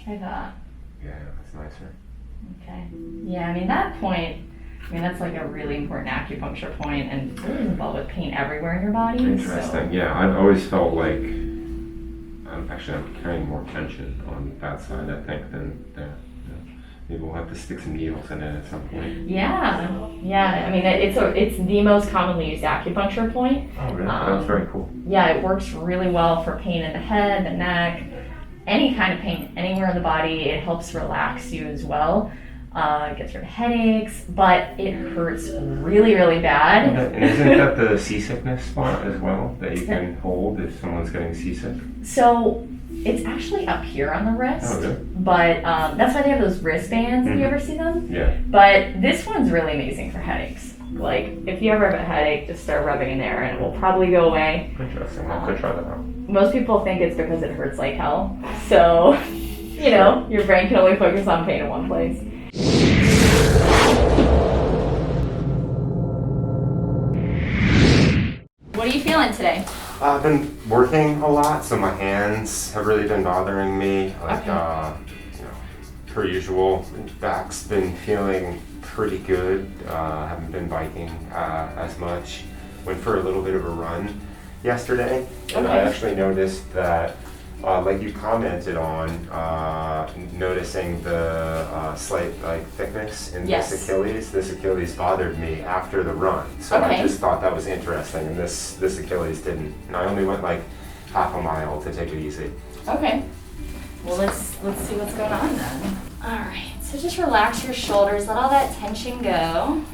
Try that. Yeah, that's nicer. Okay. Yeah, I mean, that point, that's like a really important acupuncture point and goes involved with pain everywhere in your body. Interesting. So. Yeah, I've always felt like I'm carrying more tension on that side, I think, than there. Maybe we'll have to stick some needles in it at some point. Yeah. I mean, it's the most commonly used acupuncture point. Oh, really? That's very cool. Yeah, it works really well for pain in the head, the neck, any kind of pain anywhere in the body. It helps relax you as well. It gets rid of headaches, but it hurts really, really bad. And isn't that the seasickness spot as well that you can hold if someone's getting seasick? So it's actually up here on the wrist. Oh, really? But that's why they have those wristbands. Have you ever seen them? Yeah. But this one's really amazing for headaches. Like, if you ever have a headache, just start rubbing in there and it will probably go away. Interesting. I could try that out. Most people think it's because it hurts like hell. So, your brain can only focus on pain in one place. What are you feeling today? I've been working a lot, so my hands have really been bothering me. Like, per usual, back's been feeling pretty good. Haven't been biking as much. Went for a little bit of a run yesterday, and I actually noticed that, like you commented on, noticing the slight thickness in this Achilles. This Achilles bothered me after the run, so I just thought that was interesting, and this Achilles didn't. And I only went like half a mile to take it easy. Okay. Well, let's see what's going on then. All right. So just relax your shoulders. Let all that tension go.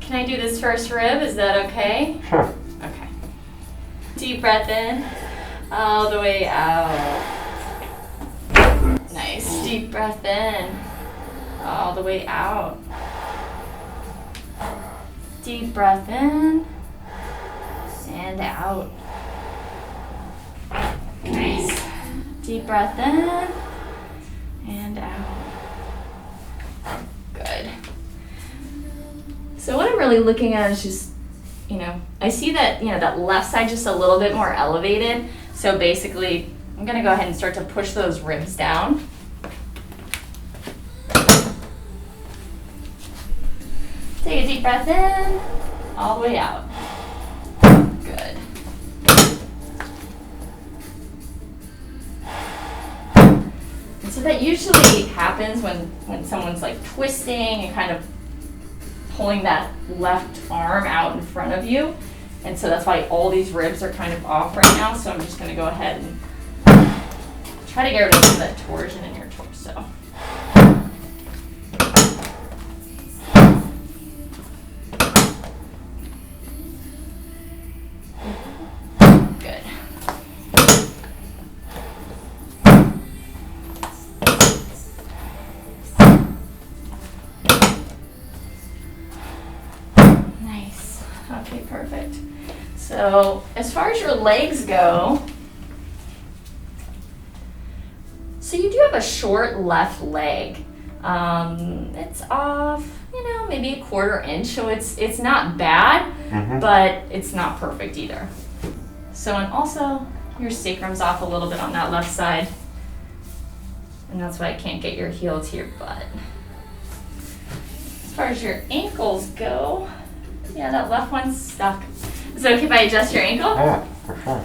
Can I do this first rib? Is that okay? Sure. Okay. Deep breath in, all the way out. Nice. Deep breath in, all the way out. Deep breath in and out. Nice. Deep breath in and out. Good. So what I'm really looking at is just, I see that, that left side just a little bit more elevated. So basically, I'm going to go ahead and start to push those ribs down. Take a deep breath in, all the way out. Good. And so that usually happens when someone's like twisting and kind of pulling that left arm out in front of you. And so that's why all these ribs are kind of off right now. So I'm just going to go ahead and try to get rid of some of that torsion in your torso. Good. Nice. Okay, perfect. So as far as your legs go, so you do have a short left leg. It's off, maybe a 1/4 inch, so it's not bad, but it's not perfect either. So, and also your sacrum's off a little bit on that left side, and that's why I can't get your heel to your butt. As far as your ankles go, yeah, that left one's stuck. Is it okay if I adjust your ankle? Yeah, for sure.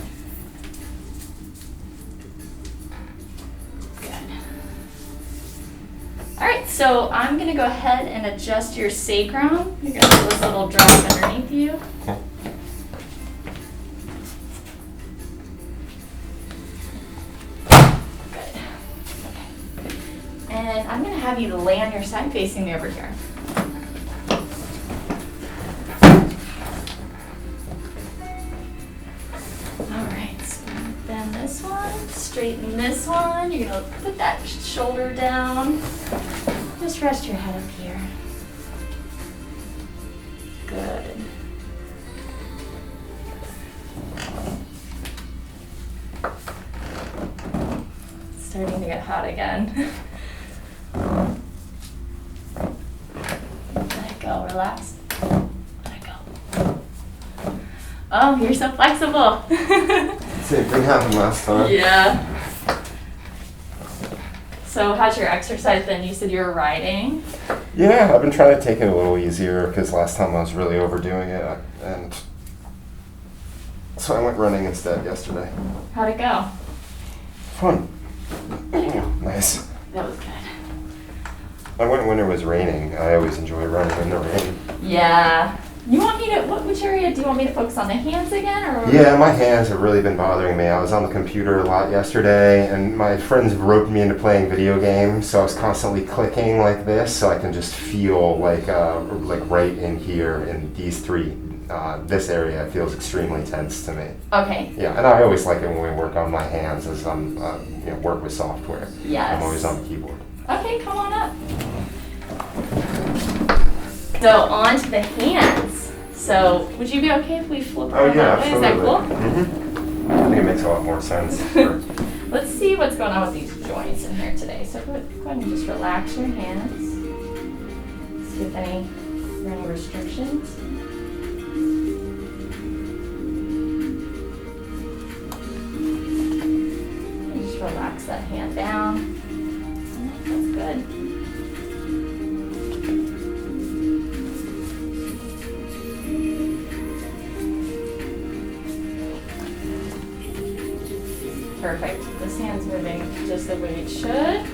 All right, so I'm gonna go ahead and adjust your sacrum. You're gonna feel this little drop underneath you. Okay. Good. Okay. And I'm gonna have you lay on your side facing me over here. All right, so bend this one, straighten this one. You're gonna put that shoulder down. Just rest your head up here. Good. It's starting to get hot again. Let it go, relax. Let it go. Oh, you're so flexible. Same thing happened last time. Yeah. So how's your exercise been? You said you were riding. Yeah, I've been trying to take it a little easier because last time I was really overdoing it, and so I went running instead yesterday. How'd it go? Fun. Nice. That was good. I went when it was raining. I always enjoy running in the rain. Yeah. You want me to, which area do you want me to focus on? The hands again, or? Yeah, my hands have really been bothering me. I was on the computer a lot yesterday, and my friends roped me into playing video games, so I was constantly clicking like this, so I can just feel like right in here in these three. This area feels extremely tense to me. Okay. Yeah, and I always like it when we work on my hands as I'm work with software. Yes. I'm always on the keyboard. Okay, come on up. So on to the hands. So would you be okay if we flip around that way? Is that cool? Mm-hmm. I think it makes a lot more sense. Let's see what's going on with these joints in here today. So go ahead and just relax your hands. See if there are any restrictions. And just relax that hand down. That's good. Perfect. This hand's moving just the way it should.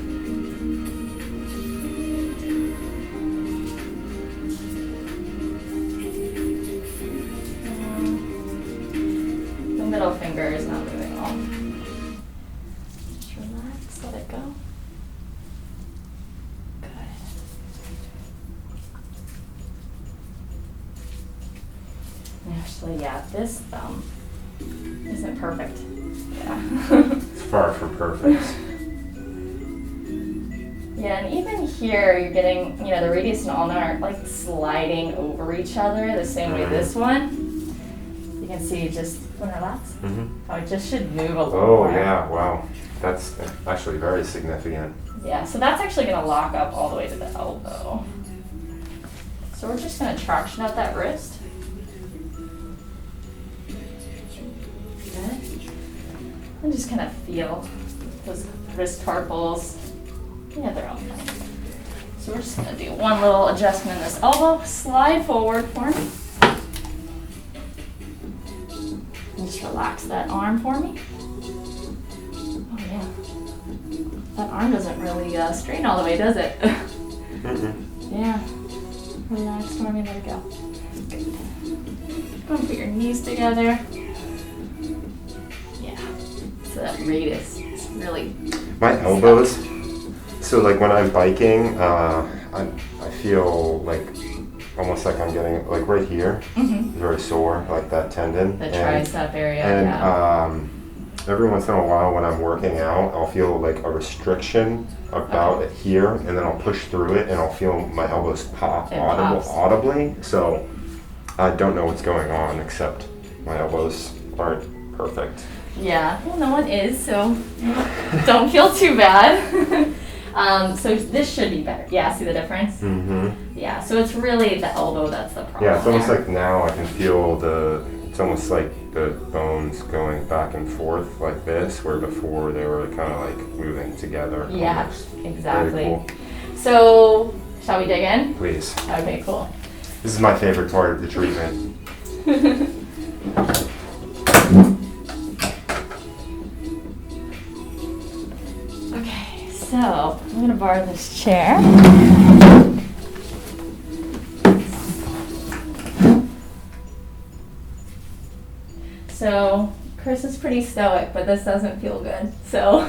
The middle finger is not moving at all. Just relax, let it go. Good. Actually, yeah, this thumb isn't perfect. Yeah. It's far from perfect. Yeah, and even here you're getting, the radius and ulna aren't like sliding over each other the same way this one. You can see just relax. Mm-hmm. Oh, it just should move a little Oh more. yeah, wow. That's actually very significant. Yeah, so that's actually going to lock up all the way to the elbow. So we're just going to traction out that wrist. Good. And just kind of feel those wrist carpals. Yeah, they're all fine. So we're just going to do one little adjustment in this elbow. Slide forward for me. And just relax that arm for me. Oh yeah. That arm doesn't really straighten all the way, does it? Mm-hmm. Yeah. Relax for me, let it go. Good. Go and put your knees together. Yeah. So that radius is really... My elbows, so like when I'm biking, I feel like almost like I'm getting, like right here, very sore, like that tendon. The tricep area, and, yeah. Every once in a while when I'm working out, I'll feel like a restriction about it here, and then I'll push through it and I'll feel my elbows pop audibly. So I don't know what's going on, except my elbows aren't perfect. Yeah, well, no one is, so don't feel too bad. So this should be better. Yeah, see the difference? Mm-hmm. Yeah, so it's really the elbow that's the problem. Yeah, it's almost there. like now I can feel it's almost like the bones going back and forth like this, where before they were kind of like moving together. Yeah, almost. exactly. Very cool. So, shall we dig in? Please. Okay, cool. This is my favorite part of the treatment. Okay, so I'm gonna borrow this chair. So Chris is pretty stoic, but this doesn't feel good. So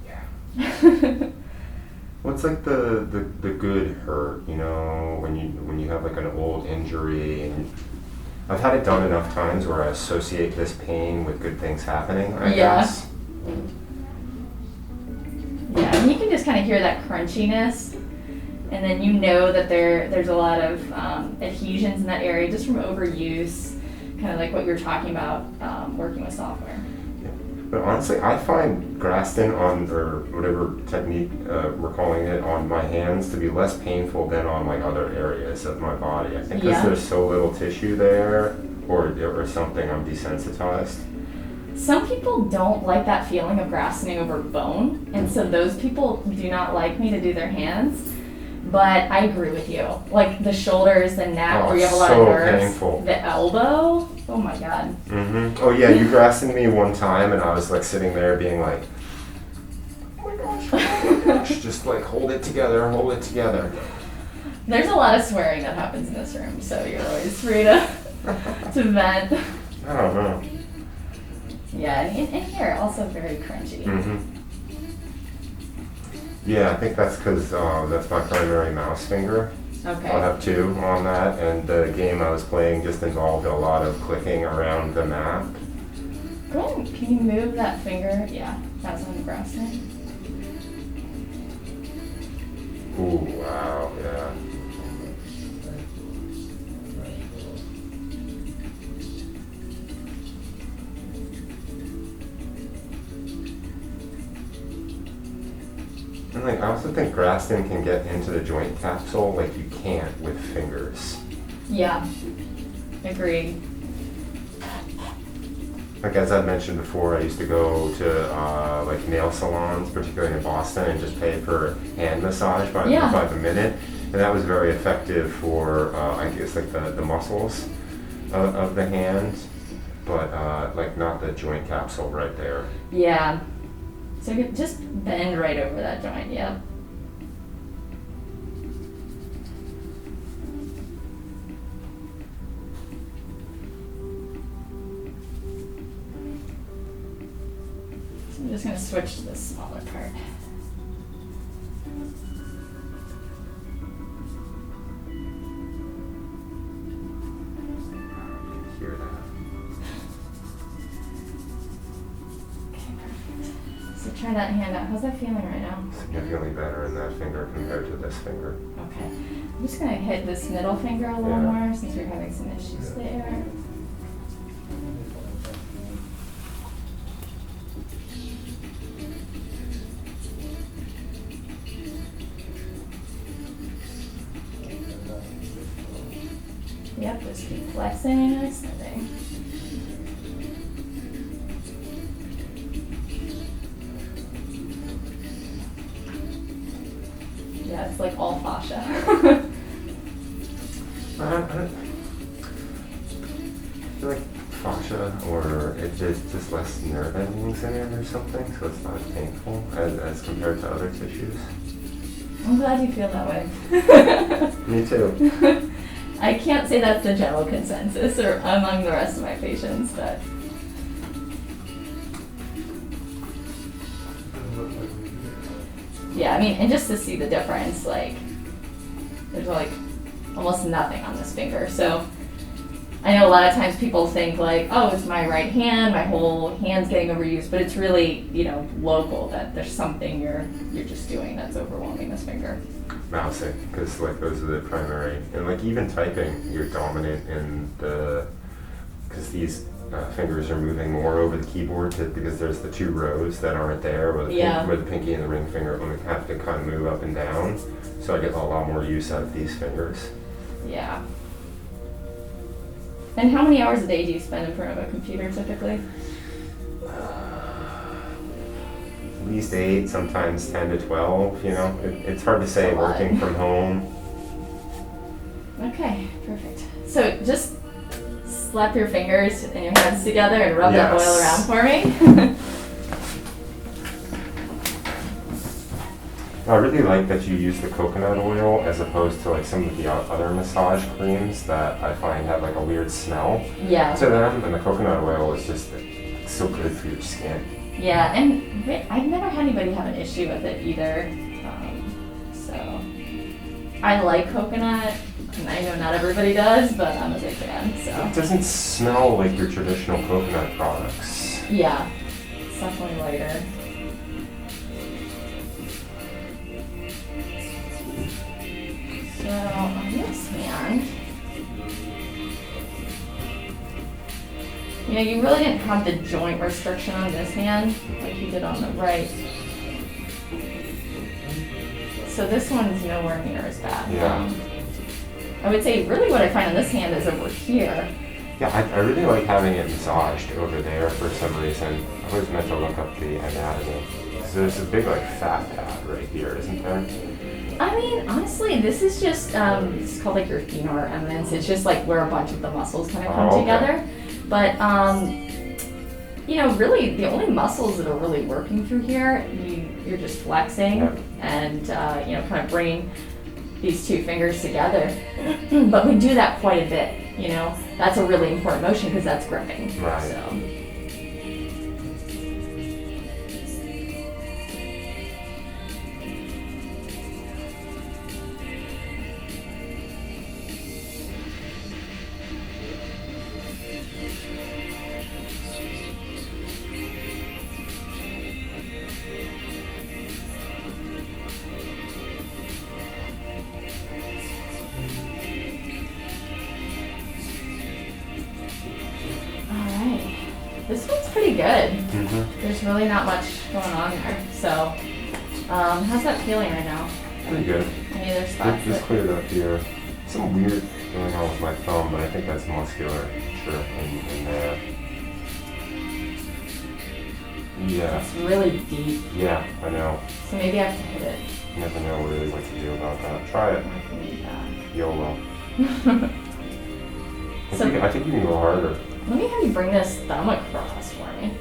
Yeah. What's like the good hurt, when you have like an old injury, and I've had it done enough times where I associate this pain with good things happening, I guess. Yeah, and you can just kind of hear that crunchiness, and then you know that there's a lot of adhesions in that area just from overuse, kind of like what you were talking about working with software. Yeah. But honestly, I find Graston or whatever technique we're calling it on my hands to be less painful than on like other areas of my body. I think because there's so little tissue there, or something, I'm desensitized. some people don't like that feeling of grasting over bone, and so those people do not like me to do their hands. But I agree with you. Like the shoulders, the neck, where you have a lot of nerves. Painful. The elbow. Oh my god. Oh yeah, you grasped me one time, and I was like sitting there being like, oh my gosh, just like hold it together, hold it together. There's a lot of swearing that happens in this room, so you're always free to vent. I don't know. Yeah, and here also very crunchy. Yeah, I think that's because that's my primary mouse finger. Okay. I'll have two on that, and the game I was playing just involved a lot of clicking around the map. Go ahead. Can you move that finger? Yeah, that was on the grass net. Ooh, wow, yeah. And like, I also think Graston can get into the joint capsule like you can't with fingers. Yeah, agreed. Like as I've mentioned before, I used to go to like nail salons, particularly in Boston, and just pay for hand massage by the minute, and that was very effective for I guess like the muscles of the hand, but like not the joint capsule right there. Yeah. So you could just bend right over that joint, yeah. So I'm just going to switch to the smaller part. Hear that? So try that hand out. How's that feeling right now? Significantly better in that finger compared to this finger. Okay. I'm just going to hit this middle finger a little more since we're having some issues there. Yep, just keep flexing and extending. Yeah, it's like all fascia. I feel like fascia, or it's just less nerve endings in it or something, so it's not as painful as compared to other tissues. I'm glad you feel that way. Me too. I can't say that's the general consensus or among the rest of my patients, but yeah, I mean, and just to see the difference, like, there's like almost nothing on this finger. So I know a lot of times people think like, oh, it's my right hand, my whole hand's getting overused, but it's really, you know, local, that there's something you're just doing that's overwhelming this finger. Mousing, because like those are the primary, and like even typing, you're dominant in because these fingers are moving more over the keyboard because there's the two rows that aren't there where the pinky and the ring finger have to kind of move up and down, so I get a lot more use out of these fingers. Yeah. And how many hours a day do you spend in front of a computer typically? At least 8, sometimes 10 to 12, you know. It's hard to say working from home. Okay, perfect. So just slap your fingers and your hands together and rub that oil around for me. I really like that you use the coconut oil as opposed to like some of the other massage creams that I find have like a weird smell to them, and the coconut oil is just so good for your skin. Yeah, and I've never had anybody have an issue with it either. So I like coconut, and I know not everybody does, but I'm a big fan. So it doesn't smell like your traditional coconut products. Yeah, it's definitely lighter. So on this hand, you know, you really didn't have the joint restriction on this hand like you did on the right. So this one's nowhere near as bad. Yeah. I would say really what I find on this hand is over here. Yeah, I really like having it massaged over there for some reason. I always meant to look up the anatomy. So there's a big like fat pad right here, isn't there? I mean, honestly, this is just, it's called like your femur eminence. It's just like where a bunch of the muscles kind of come together. But, you know, really the only muscles that are really working through here, you're just flexing and, you know, kind of bringing these two fingers together. But we do that quite a bit, you know. That's a really important motion because that's gripping. Right. So. This one's pretty good. There's really not much going on there. So, how's that feeling right now? Pretty good. Any other spots? Just cleared up here. Some weird going on with my thumb, but I think that's muscular. Sure, in there. Yeah. It's really deep. Yeah, I know. So maybe I have to hit it. You never know really what to do about that. Try it. I can leave that. YOLO. So, I think you can go harder. Let me have you bring this thumb across for me.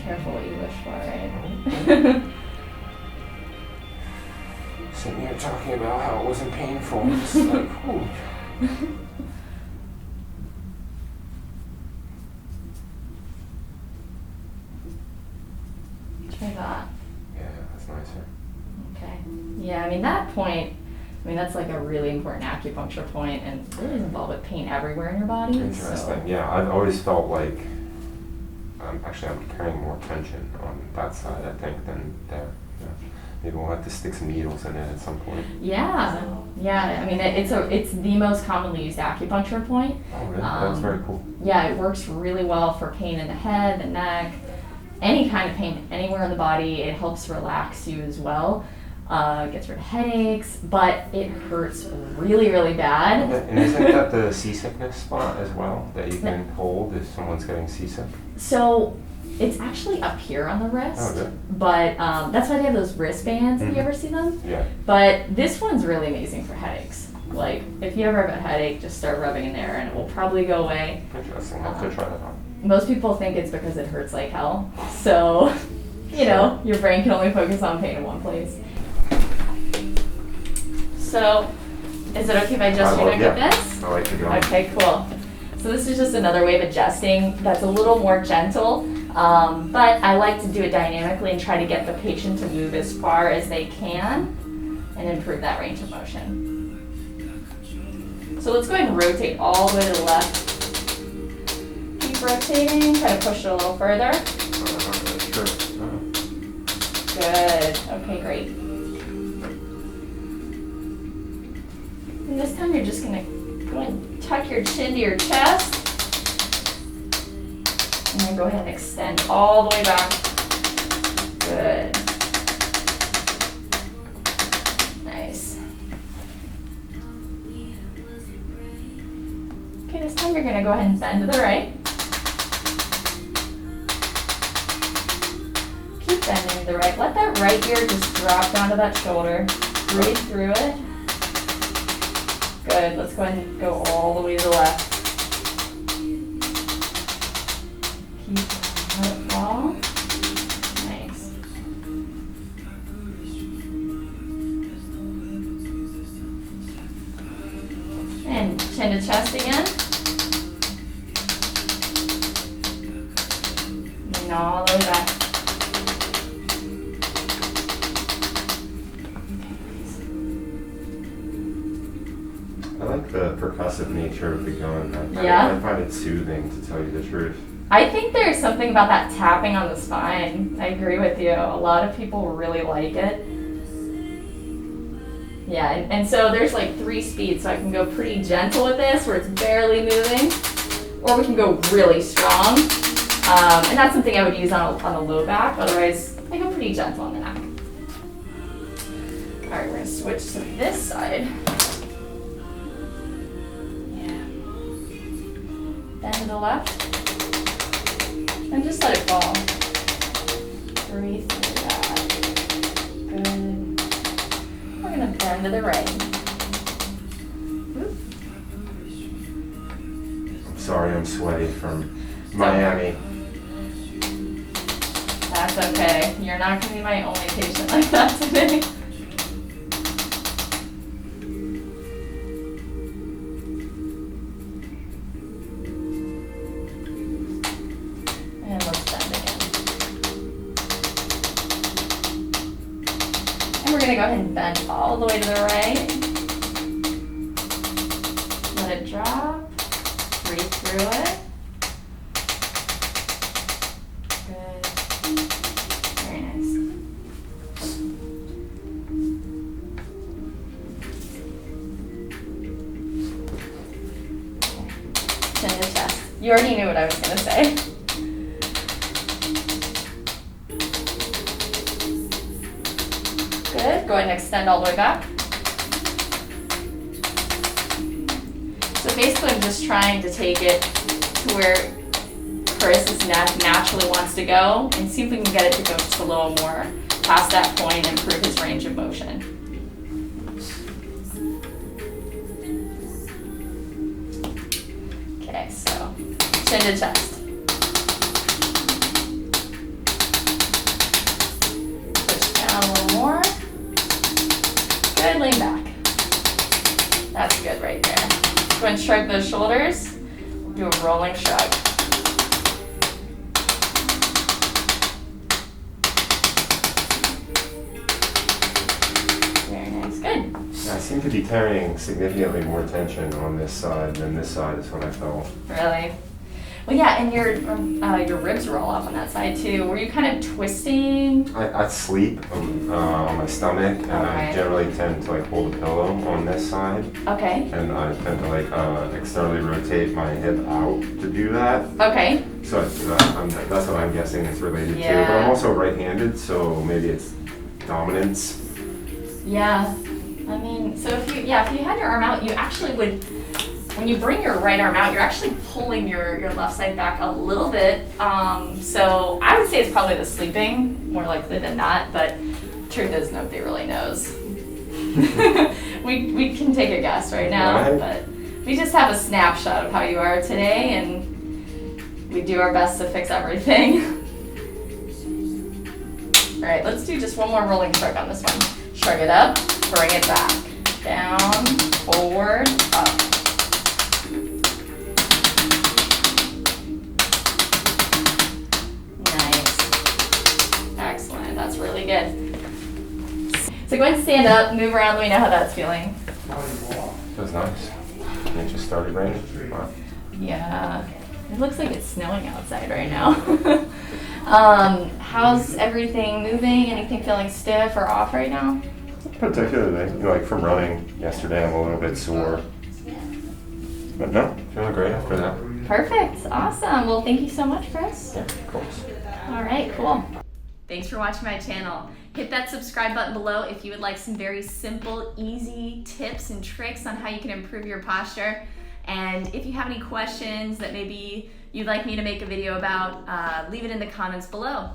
Careful what you wish for, right? Sitting here talking about how it wasn't painful. It's like, whew. Try that. That's nicer. Okay. Yeah, I mean that point, I mean that's like a really important acupuncture point and really is involved with pain everywhere in your body. Interesting. So. Yeah, I've always felt like I'm carrying more tension on that side, I think, than there. Yeah. Maybe we'll have to stick some needles in it at some point. Yeah. I mean it's the most commonly used acupuncture point. Oh, really? That's very cool. Yeah, it works really well for pain in the head, the neck. Any kind of pain anywhere in the body. It helps relax you as well. Gets rid of headaches, but it hurts really, really bad. And isn't that the seasickness spot as well that you can hold if someone's getting seasick? So it's actually up here on the wrist. Oh, good. But that's why they have those wristbands. Have you ever seen them? Yeah. But this one's really amazing for headaches. Like if you ever have a headache, just start rubbing in there and it will probably go away. Interesting. I'll have to try that out. Most people think it's because it hurts like hell. So, you know, your brain can only focus on pain in one place. So, is it okay if I adjust your neck with this? I like to go. Okay, cool. So this is just another way of adjusting that's a little more gentle, but I like to do it dynamically and try to get the patient to move as far as they can and improve that range of motion. So let's go ahead and rotate all the way to the left. Rotating, try to push it a little further. Sure. Good. Okay, great. And this time you're just gonna go ahead and tuck your chin to your chest. And then go ahead and extend all the way back. Good. Nice. Okay, this time you're gonna go ahead and bend to the right. Bending to the right. Let that right ear just drop down to that shoulder. Breathe through it. Good. Let's go ahead and go all the way to the left. Keep letting it fall. Nice. And chin to chest again. And all the way back. I like the percussive nature of the gun. Yeah? I find it soothing, to tell you the truth. I think there's something about that tapping on the spine. I agree with you. A lot of people really like it. Yeah, and so there's like 3 speeds. So I can go pretty gentle with this, where it's barely moving, or we can go really strong. And that's something I would use on a low back. Otherwise, I go pretty pretty gentle on the neck. All right, we're gonna switch to this side. Yeah. Bend to the left. And just let it fall. Breathe through that. Good. We're gonna bend to the right. Oop. I'm sorry, I'm sweaty from Miami. That's okay. You're not gonna be my only patient like that today. And let's bend again. And we're gonna go ahead and bend all the way to the right. Let it drop. Breathe through it. Good. Very nice. Chin to chest. You already knew what I was gonna say. Good. Go ahead and extend all the way back. So basically, I'm just trying to take it to where Chris is naturally wants to go, and see if we can get it to go just a little more past that point and improve his range of motion. Okay, so chin to chest. Push down a little more. Good, lean back. That's good right there. Go ahead and shrug those shoulders. Do a rolling shrug. Very nice, good. Yeah, I seem to be carrying significantly more tension on this side than this side is what I felt. Really? Well, yeah, and your ribs roll off on that side too. Were you kind of twisting? I sleep on my stomach, and I generally tend to like hold a pillow on this side. Okay. And I tend to like externally rotate my hip out to do that. Okay. So that's what I'm guessing it's related to. But Yeah. I'm also right-handed, so maybe it's dominance. Yeah. I mean, so if you had your arm out, you actually would, when you bring your right arm out, you're actually pulling your left side back a little bit. So I would say it's probably the sleeping, more likely than not, but truth is nobody really knows. we can take a guess right now, Right. but we just have a snapshot of how you are today, and we do our best to fix everything. All right, let's do just one more rolling shrug on this one. Shrug it up, bring it back, down, forward, up. Nice. Excellent. That's really good. So go ahead and stand up, move around. Let me know how that's feeling. Feels nice. It just started raining. Wow. Yeah. It looks like it's snowing outside right now. How's everything moving? Anything feeling stiff or off right now? Particularly, like from running yesterday, I'm a little bit sore. But no, feeling great after that. Perfect. Awesome. Well, thank you so much, Chris. Yeah, of course. All right, cool. Thanks for watching my channel. Hit that subscribe button below if you would like some very simple, easy tips and tricks on how you can improve your posture. And if you have any questions that maybe you'd like me to make a video about, leave it in the comments below.